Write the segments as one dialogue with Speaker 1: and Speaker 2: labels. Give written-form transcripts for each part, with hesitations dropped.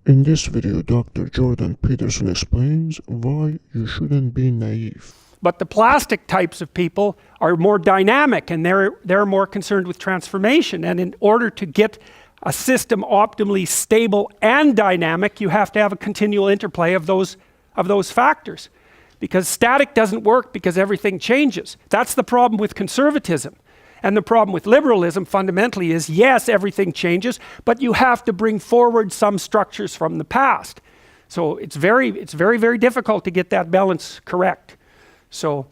Speaker 1: In this video, Dr. Jordan Peterson explains why you shouldn't be naive.
Speaker 2: But the plastic types of people are more dynamic, and they're more concerned with transformation. And in order to get a system optimally stable and dynamic, you have to have a continual interplay of those factors. Because static doesn't work because everything changes. That's the problem with conservatism. And the problem with liberalism fundamentally is, yes, everything changes, but you have to bring forward some structures from the past. So it's very, very difficult to get that balance correct. So,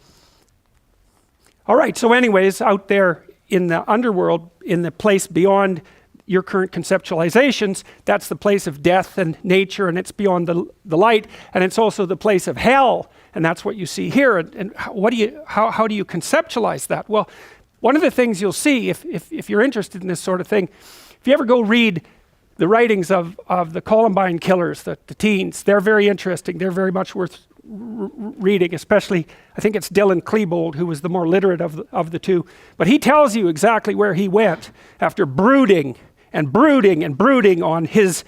Speaker 2: all right, so anyways, out there in the underworld, in the place beyond your current conceptualizations, that's the place of death and nature, and it's beyond the light, and it's also the place of hell, and that's what you see here. And how do you conceptualize that? Well, one of the things you'll see, if you're interested in this sort of thing, if you ever go read the writings of the Columbine killers, the teens, they're very interesting. They're very much worth reading, especially, I think it's Dylan Klebold, who was the more literate of the two. But he tells you exactly where he went after brooding and brooding and brooding on his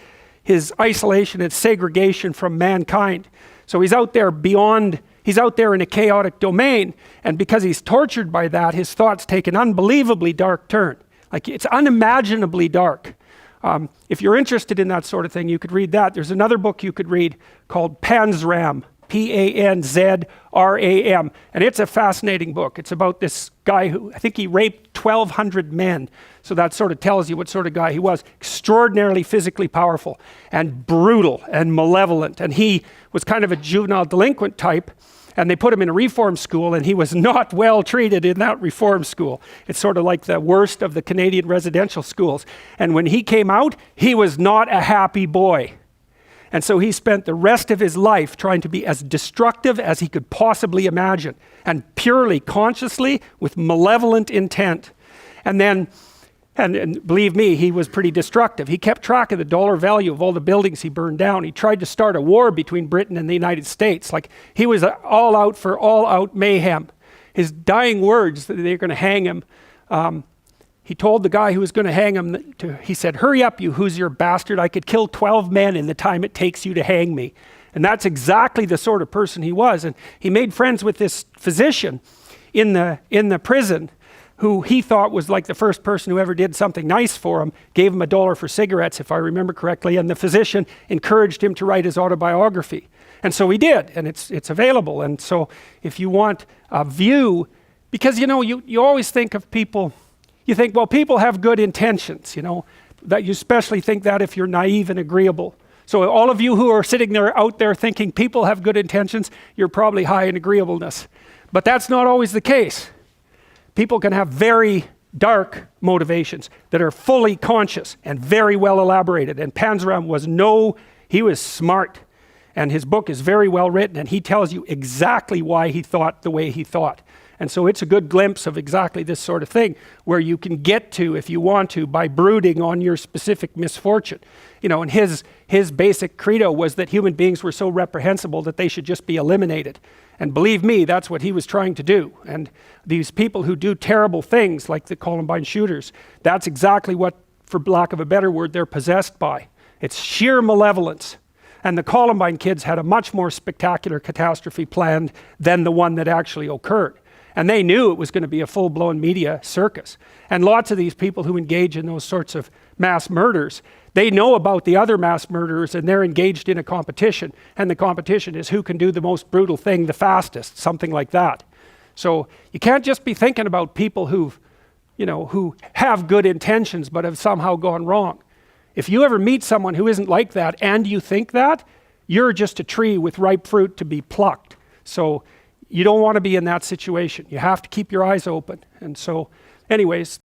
Speaker 2: isolation and segregation from mankind. So he's out there beyond, he's out there in a chaotic domain, and because he's tortured by that, his thoughts take an unbelievably dark turn. Like, it's unimaginably dark. If you're interested in that sort of thing, you could read that. There's another book you could read called Panzram, P-A-N-Z-R-A-M, and it's a fascinating book. It's about this guy who, I think he raped 1,200 men. So that sort of tells you what sort of guy he was. Extraordinarily physically powerful and brutal and malevolent. And he was kind of a juvenile delinquent type, and they put him in a reform school, and he was not well treated in that reform school. It's sort of like the worst of the Canadian residential schools. And when he came out, he was not a happy boy. And so he spent the rest of his life trying to be as destructive as he could possibly imagine, and purely, consciously, with malevolent intent. And then, and believe me, he was pretty destructive. He kept track of the dollar value of all the buildings he burned down. He tried to start a war between Britain and the United States. Like, he was all out for all-out mayhem. His dying words, that they're going to hang him, he told the guy who was going to hang him, he said, "Hurry up, you Hoosier bastard. I could kill 12 men in the time it takes you to hang me." And that's exactly the sort of person he was. And he made friends with this physician in the prison, who he thought was like the first person who ever did something nice for him, gave him $1 for cigarettes, if I remember correctly, and the physician encouraged him to write his autobiography. And so he did, and it's available. And so if you want a view, because you always think of people, you think, well, people have good intentions, that you especially think that if you're naive and agreeable. So all of you who are sitting there out there thinking people have good intentions, you're probably high in agreeableness. But that's not always the case. People can have very dark motivations that are fully conscious and very well elaborated. And Panzram he was smart. And his book is very well written, and he tells you exactly why he thought the way he thought. And so it's a good glimpse of exactly this sort of thing, where you can get to, if you want to, by brooding on your specific misfortune. And his basic credo was that human beings were so reprehensible that they should just be eliminated. And believe me, that's what he was trying to do. And these people who do terrible things, like the Columbine shooters, that's exactly what, for lack of a better word, they're possessed by. It's sheer malevolence. And the Columbine kids had a much more spectacular catastrophe planned than the one that actually occurred. And they knew it was going to be a full-blown media circus. And lots of these people who engage in those sorts of mass murders, they know about the other mass murderers, and they're engaged in a competition. And the competition is who can do the most brutal thing the fastest, something like that. So you can't just be thinking about people who have good intentions but have somehow gone wrong. If you ever meet someone who isn't like that and you think that, you're just a tree with ripe fruit to be plucked. So you don't want to be in that situation. You have to keep your eyes open. And so, anyways,